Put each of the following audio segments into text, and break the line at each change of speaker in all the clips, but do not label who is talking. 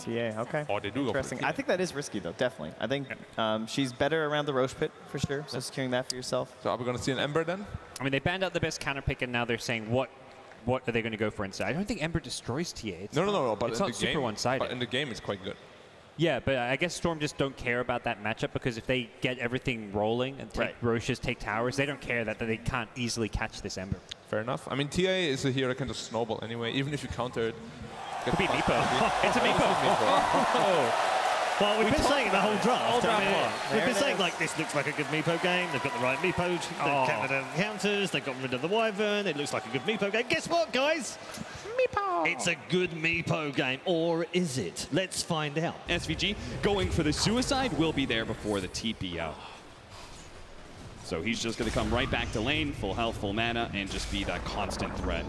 GA, okay.
Oh, they do go for the TA.
I think that is risky, though, definitely. I think she's better around the Roche pit, for sure, so securing that for yourself.
So are we going to see an Ember then?
I mean, they banned out the best counter pick, and now they're saying what are they going to go for instead? I don't think Ember destroys TA. It's
No, but
it's
in
not
the
super
game,
one-sided.
But in the game, it's quite good.
Yeah, but I guess Storm just don't care about that matchup because if they get everything rolling and take Roches, take towers, they don't care that they can't easily catch this Ember.
Fair enough. I mean, TA is a hero that can just snowball anyway, even if you counter it.
Could be Meepo. It's a Meepo.
Well, we've been saying the whole draft. We've been saying,
is.
like, this looks like a good Meepo game. They've got the right Meepo. They've countered down counters. They've gotten rid of the Wyvern. It looks like a good Meepo game. Guess what, guys? Meepo. It's a good Meepo game. Or is it? Let's find out.
SVG going for the suicide will be there before the TP out. So he's just going to come right back to lane, full health, full mana, and just be that constant threat.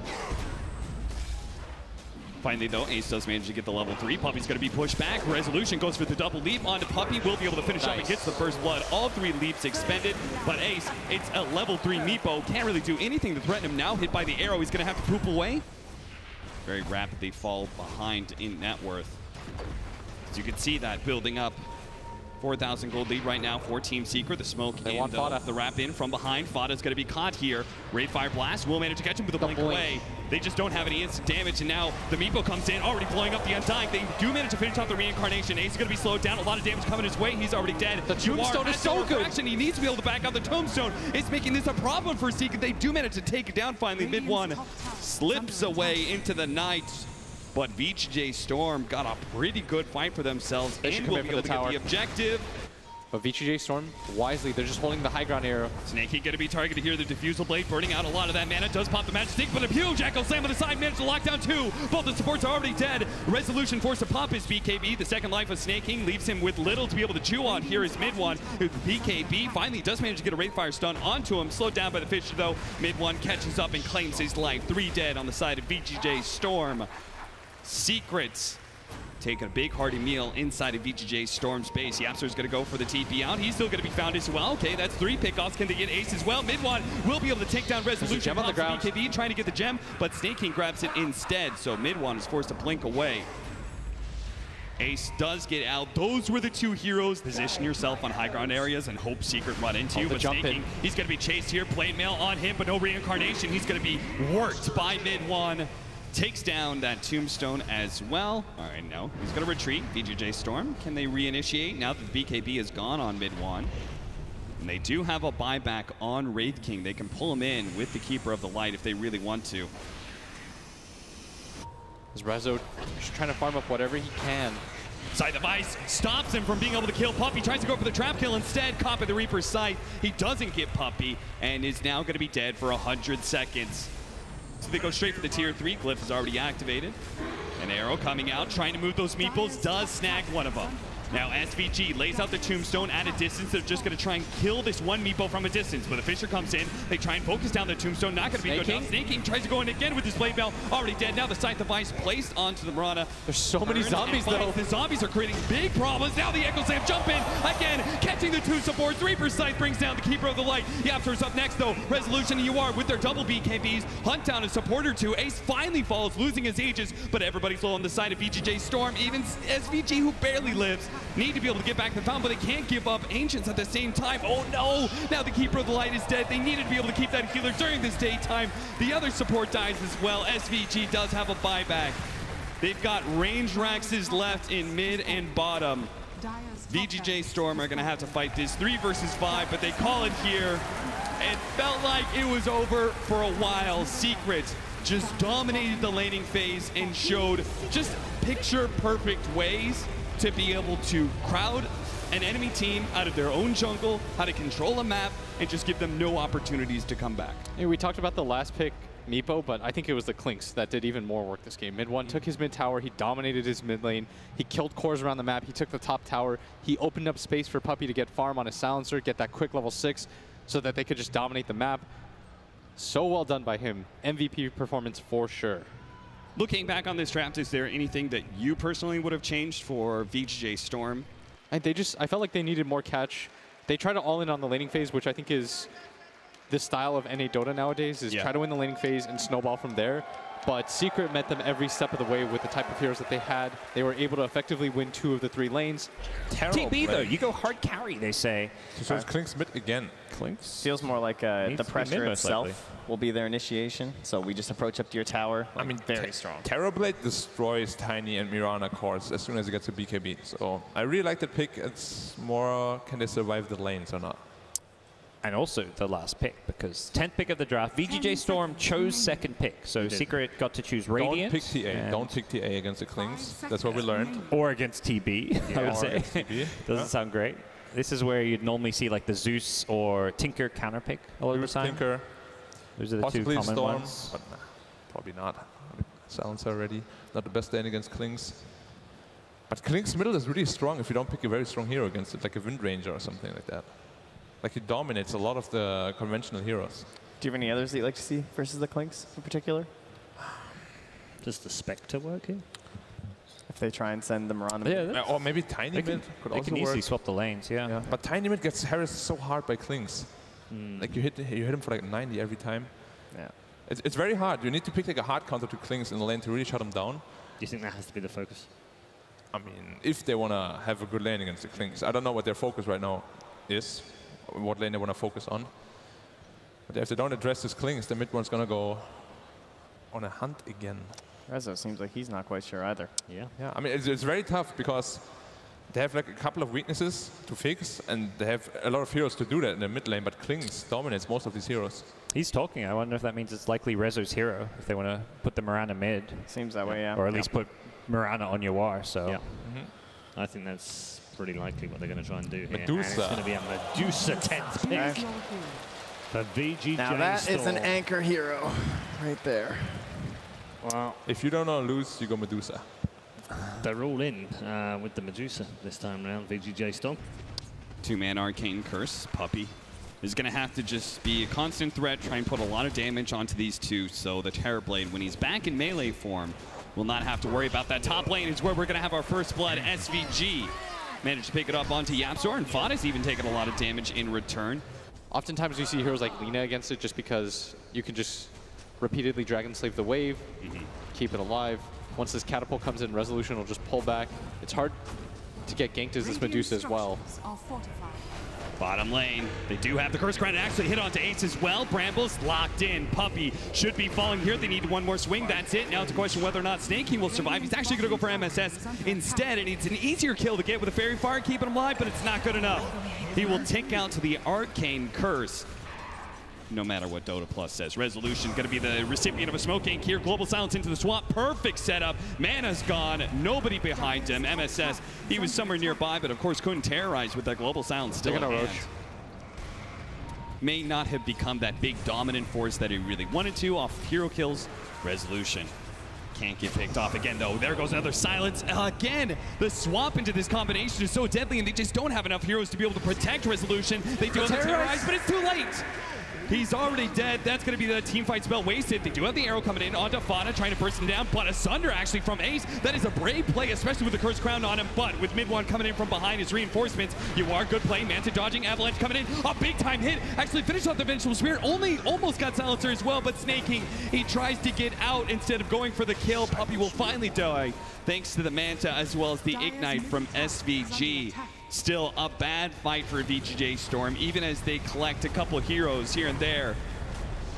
Finally, though, Ace does manage to get the level 3. Puppey's going to be pushed back. Resolution goes for the double leap onto Puppey. Will be able to finish up and gets the first blood. All 3 leaps expended. But Ace, it's a level 3 Meepo. Can't really do anything to threaten him now. Hit by the arrow. He's going to have to poop away. Very rapidly fall behind in net worth. As you can see that building up. 4,000 gold lead right now for Team Secret. The smoke and the wrap in from behind. Fada's going to be caught here. Raid Fire Blast will manage to catch him with a blink away. They just don't have any instant damage, and now the Meepo comes in, already blowing up the Undying. They do manage to finish off the reincarnation. Ace is going to be slowed down. A lot of damage coming his way. He's already dead.
The Tombstone is so good.
He needs to be able to back out the Tombstone. It's making this a problem for Secret. They do manage to take it down finally. Mid one slips away into the night. But VGJ Storm got a pretty good fight for themselves and will be able to get the objective.
But VGJ Storm, wisely, they're just holding the high ground arrow.
Snakey going to be targeted here. The Diffusal Blade burning out a lot of that mana. Does pop the Magic Stick, but a huge Echo Slam on the side. Managed to lock down 2. Both the supports are already dead. Resolution forced to pop his BKB. The second life of Snake King leaves him with little to be able to chew on. Here is mid one. BKB finally does manage to get a Raid Fire stun onto him. Slowed down by the Fisher, though. Mid one catches up and claims his life. 3 dead on the side of VGJ Storm. Secrets taking a big hearty meal inside of VGJ Storm's base. Yapster's going to go for the TP out. He's still going to be found as well. Okay, that's 3 pickoffs. Can they get Ace as well? Mid one will be able to take down Resolution.
Gem on the ground.
BKB trying to get the gem, but Snake King grabs it instead. So mid one is forced to blink away. Ace does get out. Those were the 2 heroes. Position yourself on high ground areas and hope Secret run into you. But Snake King, he's going to be chased here. Blade Mail on him, but no reincarnation. He's going to be worked by mid one. Takes down that Tombstone as well. All right, no, he's going to retreat. VGJ Storm, can they reinitiate now that the BKB is gone on mid one? And they do have a buyback on Wraith King. They can pull him in with the Keeper of the Light if they really want to.
Is Rezo just trying to farm up whatever he can.
Scythe of Ice stops him from being able to kill Puppey. Tries to go for the trap kill instead. Caught by the Reaper's Sight. He doesn't get Puppey and is now going to be dead for 100 seconds. So they go straight for the tier 3. Glyph is already activated. An arrow coming out, trying to move those meeples, does snag one of them. Now SVG lays out the Tombstone at a distance. They're just going to try and kill this one meeple from a distance. But the Fisher comes in. They try and focus down the Tombstone. Not going to be good enough. Snake King tries to go in again with his Blade Bell. Already dead. Now the Scythe of Ice placed onto the Mirana.
There's so many zombies, though.
The zombies are creating big problems. Now the Echo Slam jump in again, catching the 2 supports. Reaper's Scythe brings down the Keeper of the Light. Yapster's up next, though. Resolution and UR with their double BKBs. Hunt down a support or 2. Ace finally falls, losing his Aegis. But everybody's low on the side of VGJ Storm. Even SVG, who barely lives, need to be able to get back the fountain, but they can't give up Ancients at the same time. Oh no! Now the Keeper of the Light is dead. They needed to be able to keep that healer during this daytime. The other support dies as well. SVG does have a buyback. They've got range Raxes left in mid and bottom. VGJ Storm are going to have to fight this 3 versus 5, but they call it here. It felt like it was over for a while. Secret just dominated the laning phase and showed just picture-perfect ways to be able to crowd an enemy team out of their own jungle, how to control a map, and just give them no opportunities to come back.
Yeah, we talked about the last pick, Meepo, but I think it was the Clinks that did even more work this game. Mid one took his mid tower, he dominated his mid lane, he killed cores around the map, he took the top tower, he opened up space for Puppey to get farm on his silencer, get that quick level 6 so that they could just dominate the map. So well done by him. MVP performance for sure.
Looking back on this draft, is there anything that you personally would have changed for VGJ Storm?
I felt like they needed more catch. They try to all in on the laning phase, which I think is the style of NA Dota nowadays, is try to win the laning phase and snowball from there. but Secret met them every step of the way with the type of heroes that they had. They were able to effectively win 2 of the 3 lanes.
TB, though, you go hard carry, they say.
So it's Klink's mid again.
Klink's feels more like the pressure itself will be their initiation. So we just approach up to your tower. Like, I mean, very strong.
Terrorblade destroys Tiny and Mirana cores as soon as it gets a BKB. So I really like the pick. It's more, can they survive the lanes or not?
And also the last pick, because 10th pick of the draft, VGJ Storm chose 2nd pick. So Secret got to choose Radiant.
Don't pick TA. Don't pick TA against the Klinks. That's what we learned.
Or against TB, I would say.
TB.
Doesn't sound great. This is where you'd normally see like the Zeus or Tinker counter pick a lot of the time.
Tinker.
Those are the
Possibly
2 common
Storm,
ones.
but nah, probably not. Sounds already not the best lane against Klinks. But Klink's middle is really strong if you don't pick a very strong hero against it, like a Wind Ranger or something like that. Like he dominates a lot of the conventional heroes.
Do you have any others that you like to see versus the Klinks in particular?
Does the Spectre work here?
If they try and send them around.
Yeah,
or maybe Tiny Mid could
they
also
can easily
work.
swap the lanes, yeah.
But Tiny Mid gets harassed so hard by Klinks. Like you hit him for like 90 every time.
Yeah.
It's very hard. You need to pick like a hard counter to Klinks in the lane to really shut him down.
Do you think that has to be the focus?
I mean, if they want to have a good lane against the Klinks. I don't know what their focus right now is, what lane they want to focus on. But if they don't address this Klinks, the mid one's going to go on a hunt again.
Rezo seems like he's not quite sure either.
Yeah.
Yeah, I mean, it's very tough because they have like a couple of weaknesses to fix, and they have a lot of heroes to do that in the mid lane, but Klinks dominates most of these heroes.
He's talking. I wonder if that means it's likely Rezo's hero, if they want to put the Mirana mid.
Seems that way, yeah.
Or at least put Mirana on your war, so.
Yeah. I think that's pretty likely what they're going to try and do here.
Medusa.
And it's going to be a Medusa 10th pick for VGJ
Now that
Storm.
is an anchor hero right there.
Well,
If you don't know lose, you go Medusa.
they're all in with the Medusa this time around, VGJ Storm.
2-man Arcane Curse. Puppy is going to have to just be a constant threat, try and put a lot of damage onto these two, so the Terrorblade, when he's back in melee form, will not have to worry about that. Top lane is where we're going to have our first blood. SVG managed to pick it up onto Yapzor, and Fada's even taken a lot of damage in return.
Oftentimes you see heroes like Lina against it just because you can just repeatedly Dragon Slave the wave, keep it alive. Once this catapult comes in, Resolution will just pull back. It's hard to get ganked as this Medusa as well.
Bottom lane, they do have the Curse Crown, and actually hit onto Ace as well. Brambles locked in. Puppy should be falling here. They need one more swing. That's it. Now it's a question whether or not Snake will survive. He's actually going to go for MSS instead, and it's an easier kill to get with a Fairy Fire, keeping him alive, but it's not good enough. He will tick out to the Arcane Curse, no matter what Dota Plus says. Resolution going to be the recipient of a smoke gank here. Global Silence into the swamp. Perfect setup. Mana's gone. Nobody behind him. MSS, he was somewhere nearby, but of course couldn't terrorize with that Global Silence still in hand. May not have become that big dominant force that he really wanted to off of hero kills. Resolution can't get picked off again, though. There goes another Silence. Again, the swap into this combination is so deadly, and they just don't have enough heroes to be able to protect Resolution. They do have the terrorize, but it's too late. He's already dead. That's going to be the team fight spell wasted. They do have the arrow coming in onto Fada, trying to burst him down, but Asunder actually from Ace. That is a brave play, especially with the Curse Crown on him, but with mid one coming in from behind his reinforcements, you are good play. Manta dodging, Avalanche coming in, a big time hit. Actually finished off the Vengeful Spirit, almost got Silencer as well, but Snaking, he tries to get out instead of going for the kill. Puppy will finally die, thanks to the Manta as well as the Ignite from SVG. Still a bad fight for VGJ Storm, even as they collect a couple heroes here and there.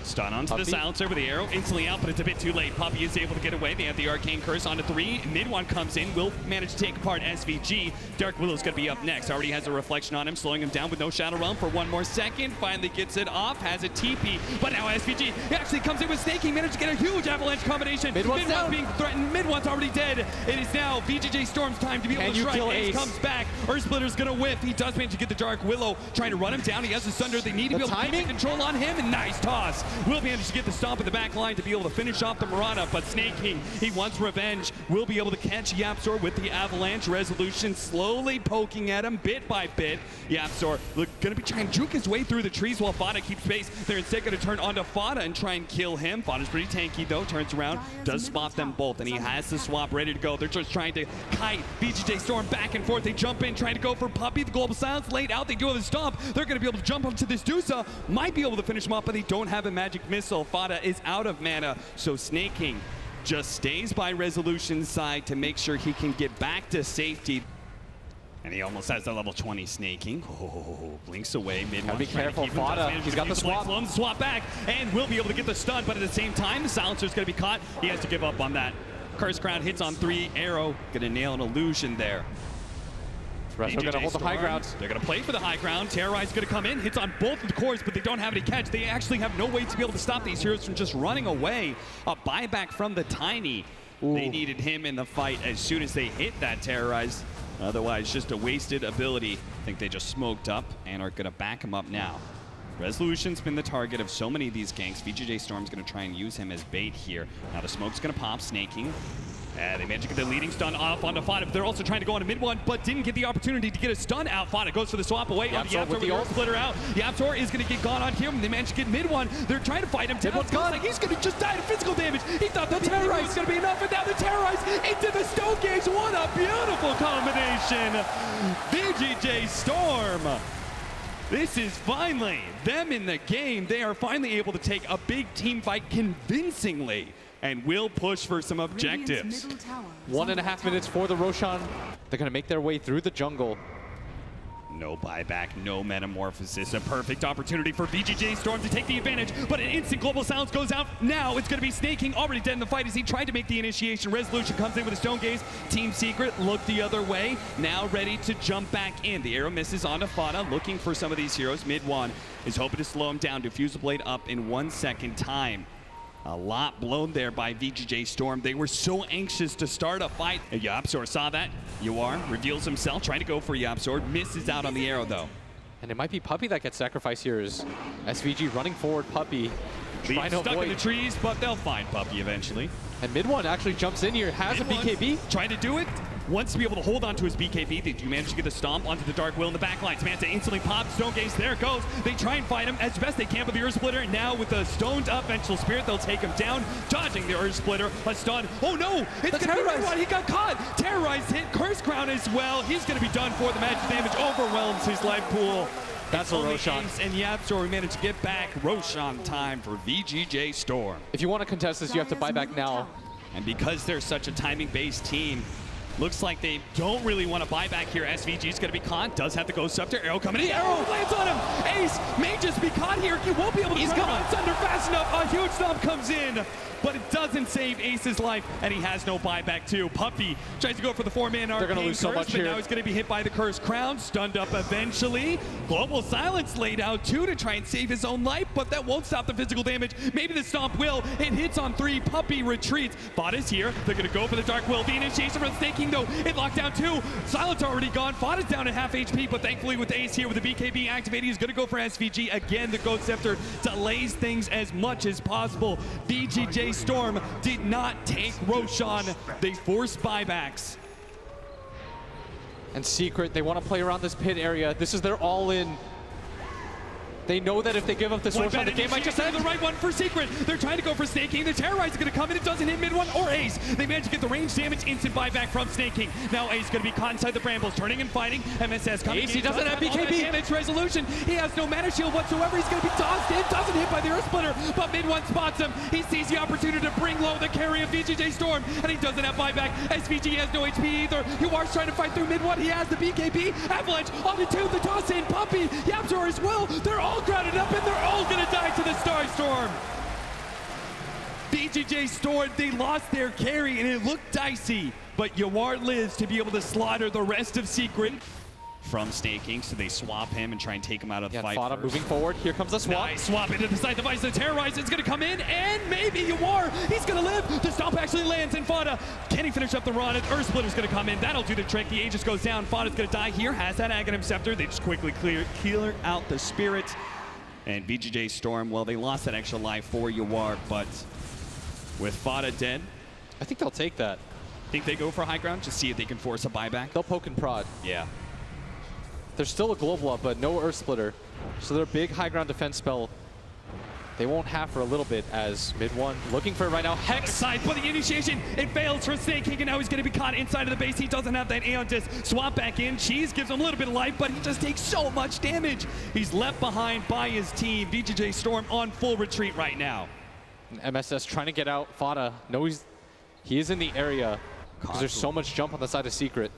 Stun onto the Silencer with the arrow, instantly out, but it's a bit too late. Puppy is able to get away. They have the Arcane Curse onto 3. Mid one comes in, will manage to take apart SVG. Dark Willow's going to be up next. Already has a reflection on him, slowing him down with no Shadow Realm for one more second. Finally gets it off, has a TP, but now SVG actually comes in with Snaking, managed to get a huge Avalanche combination. Mid one's being threatened, mid one's already dead. It is now VGJ Storm's time to be able to strike. Ace comes back, Earthsplitter's going to whiff. He does manage to get the Dark Willow, trying to run him down. He has the Sunder. They need to be able to keep control on him, and nice toss. Will manage to get the stomp in the back line to be able to finish off the Mirana, but Snaking, he wants revenge. Will be able to catch Yapzor with the Avalanche. Resolution slowly poking at him bit by bit. Yapzor going to be trying to juke his way through the trees while Fada keeps pace. They're instead going to turn onto Fada and try and kill him. Fada's pretty tanky though, turns around, does spot them both, and he has the swap ready to go. They're just trying to kite VGJ Storm back and forth. They jump in, trying to go for Puppy. The Global Silence laid out. They do have a stomp. They're going to be able to jump onto this Dusa. Might be able to finish him up, but they don't have him magic missile. Fada is out of mana, so Snaking just stays by Resolution's side to make sure he can get back to safety. And he almost has that level 20 Snaking. Oh, blinks away. Mid-1.
Be careful, Fada. He's got the swap.
Swap back and will be able to get the stun, but at the same time, the Silencer's going to be caught. He has to give up on that. Curse Crown hits on 3. Arrow going to nail an illusion there.
Resto going to hold the high ground.
They're going to play for the high ground. Terrorize going to come in, hits on both of the cores, but they don't have any catch. They actually have no way to be able to stop these heroes from just running away. A buyback from the Tiny. Ooh. They needed him in the fight as soon as they hit that Terrorize. Otherwise, just a wasted ability. I think they just smoked up and are going to back him up now. Resolution's been the target of so many of these ganks. VGJ Storm's going to try and use him as bait here. Now the smoke's going to pop, Snaking. They managed to get the leading stun off onto Fada, but they're also trying to go on a mid-1, but didn't get the opportunity to get a stun out. Fada goes for the swap away.
Yapzor with the ult
splitter out. Yapzor is going to get gone on here. They managed to get mid-1. They're trying to fight him down. Like he's going to just die to physical damage. He thought the Terrorize was going to be enough, and now the Terrorize into the Stone Gauge. What a beautiful combination. VGJ Storm. This is finally them in the game. They are finally able to take a big team fight convincingly and will push for some objectives.
1.5 minutes for the Roshan. They're going to make their way through the jungle.
No buyback, no metamorphosis. A perfect opportunity for VGJ Storm to take the advantage, but an instant global silence goes out. Now it's going to be Snaking, already dead in the fight as he tried to make the initiation. Resolution comes in with a Stone Gaze. Team Secret looked the other way, now ready to jump back in. The arrow misses onto Fada, looking for some of these heroes. Mid-1 is hoping to slow him down. Diffuse the blade up in 1 second time. A lot blown there by VGJ Storm. They were so anxious to start a fight. Yapzor saw that. Yuar reveals himself, trying to go for Yapzor. Misses out on the arrow, though.
And it might be Puppey that gets sacrificed here. Is SVG running forward, Puppey.
Trying to stuck in the trees, but they'll find Puppey eventually.
And mid-1 actually jumps in here, has a BKB.
Trying to do it. Wants to be able to hold on to his BKB. They do manage to get the stomp onto the Dark Will in the backline. Samantha instantly pops. Stone Gaze, there it goes. They try and fight him as best they can with the Earth Splitter. Now with the stoned up Vengeful Spirit, they'll take him down. Dodging the Earth Splitter. A stun. Oh no! It's going to be Red. He got caught. Terrorized hit. Curse Crown as well. He's going to be done for. The magic damage overwhelms his life pool.
That's a Roshan.
And Yapzor managed to get back. Roshan time for VGJ Storm.
If you want to contest this, you have to buy back now.
And because they're such a timing-based team, looks like they don't really want to buy back here. SVG is going to be caught. Does have the Ghost Scepter. Arrow coming in. Arrow lands on him. Ace may just be caught here. He won't be able to. He's gone. It's under fast enough. A huge stomp comes in, but it doesn't save Ace's life, and he has no buyback too. Puppey tries to go for the 4-man arcane.
They're going to lose so much here.
Now he's going to be hit by the Curse Crown. Stunned up eventually. Global Silence laid out too to try and save his own life, but that won't stop the physical damage. Maybe the stomp will. It hits on 3. Puppey retreats. Fada's here. They're going to go for the Dark Will. The initiation for the Snaking though. It locked down 2. Silence already gone. Fada's down at half HP, but thankfully with Ace here with the BKB activated, he's going to go for SVG. Again, the Ghost Scepter delays things as much as possible. VGJ Storm did not take Roshan. They forced buybacks.
And Secret, they want to play around this pit area. This is their all-in. They know that if they give up this Roshan, the game might just end.
The right one for Secret. They're trying to go for Snaking. The Terrorize is going to come in. It doesn't hit mid-1 or Ace. They manage to get the range damage. Instant buyback from Snaking. Now Ace going to be caught inside the brambles, turning and fighting. MSS coming.
Ace, he doesn't have BKB.
Damage Resolution. He has no mana shield whatsoever. He's going to be tossed in. Doesn't hit by the Earth Splitter, but mid-1 spots him. He sees the opportunity to bring low the carry of VGJ Storm, and he doesn't have buyback. SVG has no HP either. Yuar's trying to fight through mid-1. He has the BKB. Avalanche on the 2. The toss in. Puppey. Yapzor as well. They're all grounded up, and they're all gonna die to the Starstorm. VGJ Storm, they lost their carry and it looked dicey, but Yuar lives to be able to slaughter the rest of Secret. From Snaking, so they swap him and try and take him out of the fight.
Fada moving forward. Here comes the swap.
Nice swap into the side device. The Terrorize is going to come in, and maybe Yuar, he's going to live. The stomp actually lands, and Fada, can he finish up the run? Earth Splitter's going to come in. That'll do the trick. The Aegis goes down. Fada's going to die here. Has that Aghanim Scepter. They just quickly clear out the Spirit. And VGJ Storm, well, they lost that extra life for Yuar, but with Fada dead,
I think they'll take that.
Think they go for high ground? Just see if they can force a buyback?
They'll poke and prod.
Yeah.
There's still a global up, but no Earth Splitter. So their big high ground defense spell They won't have for a little bit as mid one looking for it right now. Hex
side for the initiation. It fails for Snake King, and now he's going to be caught inside of the base. He doesn't have that Aeon Disc. Swap back in. Cheese gives him a little bit of life, but he just takes so much damage. He's left behind by his team. VGJ Storm on full retreat right now.
MSS trying to get out. Fada knows he is in the area because there's so much jump on the side of Secret.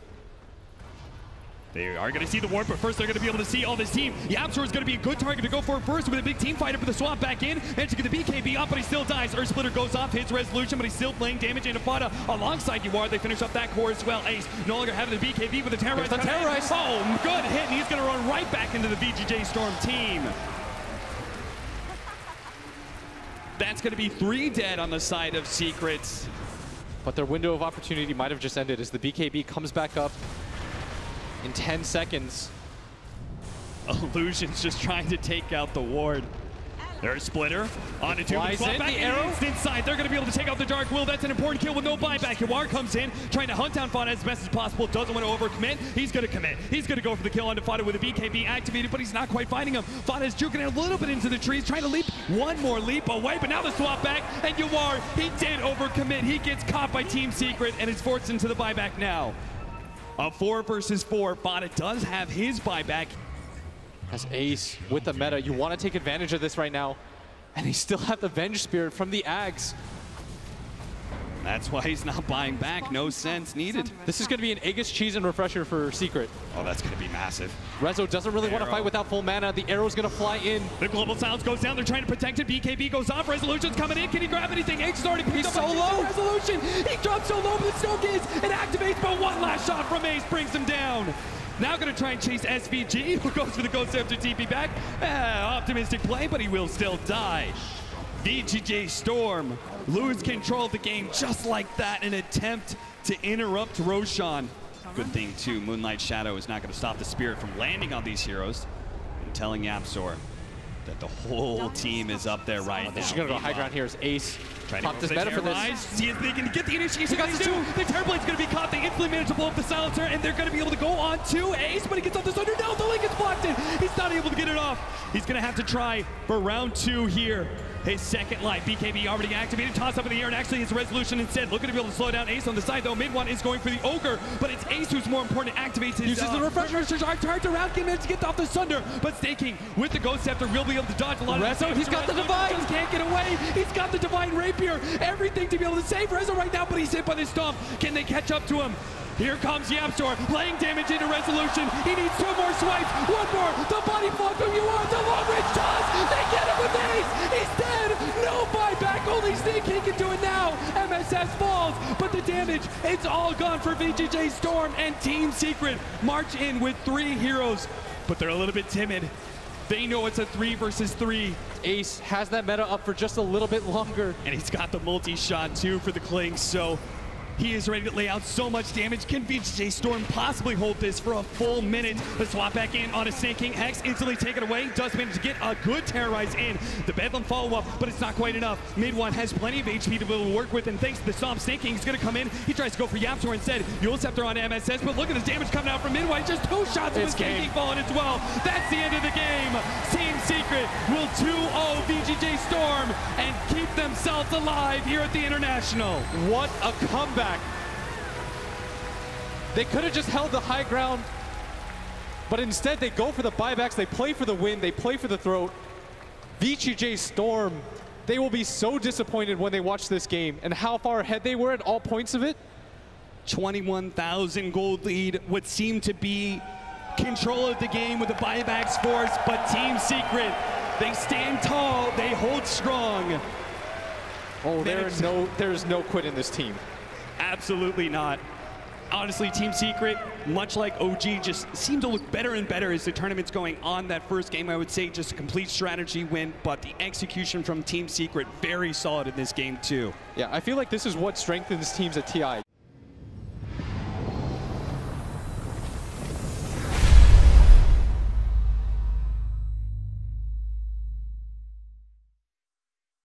They are going to see the warp, but first they're going to be able to see all this team. Yapzor is going to be a good target to go for first with a big team fighter for the swap back in. Managed to get the BKB up, but he still dies. Earth Splitter goes off, hits Resolution, but he's still playing damage into Fada alongside UR. They finish up that core as well. Ace no longer having the BKB with the Terrorize. Oh, good hit, and he's going to run right back into the VGJ Storm team. That's going to be 3 dead on the side of Secrets.
But their window of opportunity might have just ended as the BKB comes back up in 10 seconds.
Illusion's just trying to take out the ward. There's Splitter on into the swap back,
the arrow
inside. They're going to be able to take out the Dark Will. That's an important kill with no buyback. Yawar comes in, trying to hunt down Fada as best as possible. Doesn't want to overcommit. He's going to commit. He's going to go for the kill onto Fada with a BKB activated, but he's not quite finding him. Fada's juking a little bit into the trees, trying to leap one more leap away, but now the swap back, and Yawar, he did overcommit. He gets caught by Team Secret and is forced into the buyback now. A 4 versus 4. Fada does have his buyback.
As Ace with the meta, you want to take advantage of this right now. And they still have the Venge Spirit from the Ags.
That's why he's not buying back. No sense needed.
This is going to be an Aegis Cheese and Refresher for Secret.
Oh, that's going to be massive.
Rezo doesn't really want to fight without full mana. The arrow's going to fly in.
The global silence goes down. They're trying to protect it. BKB goes off. Resolution's coming in. Can he grab anything? Ace is already picked up.
So low.
Resolution. He drops so low, but the Snow Gaze. It activates, but one last shot from Ace brings him down. Now going to try and chase SVG, who goes for the Ghost after TP back. Optimistic play, but he will still die. VGJ Storm lose control of the game just like that in an attempt to interrupt Roshan. Good thing, too, Moonlight Shadow is not going to stop the Spirit from landing on these heroes and telling Yapzor that the whole team is up there right now.
This is going to go high ground here as Ace.
Pop this meta for this. See if they can get the initiation. The Terrorblade's going to be caught. They instantly manage to blow up the silencer, and they're going to be able to go on to Ace, but he gets off this under. No, the link gets blocked in. He's not able to get it off. He's going to have to try for round 2 here. His second life. BKB already activated. Toss up in the air, and actually his Resolution instead. Looking to be able to slow down Ace on the side, though. Mid one is going for the Ogre, but it's Ace who's more important. Activates his
uses the Refresher.
Turns around, can manage to get off the Sunder, but Snake King with the Ghost Scepter will be able to dodge a lot of
Rezo, he's got the Divine.
Just can't get away. He's got the Divine Rapier. Everything to be able to save Rezo right now, but he's hit by the Stomp. Can they catch up to him? Here comes Yapzor, laying damage into Resolution. He needs 2 more swipes. 1 more. The body block from UR. The long range toss. They get him with Ace. He's dead. No buyback. Only Snake King can do it now. MSS falls, but the damage, it's all gone for VGJ Storm, and Team Secret march in with 3 heroes, but they're a little bit timid. They know it's a 3 versus 3.
Ace has that meta up for just a little bit longer.
And he's got the multi-shot too for the Klings, so he is ready to lay out so much damage. Can VGJ Storm possibly hold this for a full minute? The swap back in on a Snake King. Hex instantly taken away. Does manage to get a good Terrorize in. The Bedlam follow-up, but it's not quite enough. Mid one has plenty of HP to be able to work with, and thanks to the Stomp, Snake King is going to come in. He tries to go for Yapzor instead. Yule Scepter on MSS, but look at this damage coming out from mid one. Just 2 shots with Snake King falling as well. That's the end of the game. Team Secret will 2-0 VGJ Storm and keep themselves alive here at the International.
What a comeback. They could have just held the high ground, but instead they go for the buybacks, they play for the win, they play for the throat. VGJ Storm, they will be so disappointed when they watch this game and how far ahead they were at all points of it.
21,000 gold lead, what seemed to be control of the game with the buybacks force, but Team Secret, they stand tall, they hold strong.
Oh, there's no quit in this team.
Absolutely not. Honestly, Team Secret, much like OG, just seem to look better and better as the tournament's going on. That first game, I would say, just a complete strategy win, but the execution from Team Secret, very solid in this game, too.
Yeah, I feel like this is what strengthens teams at TI.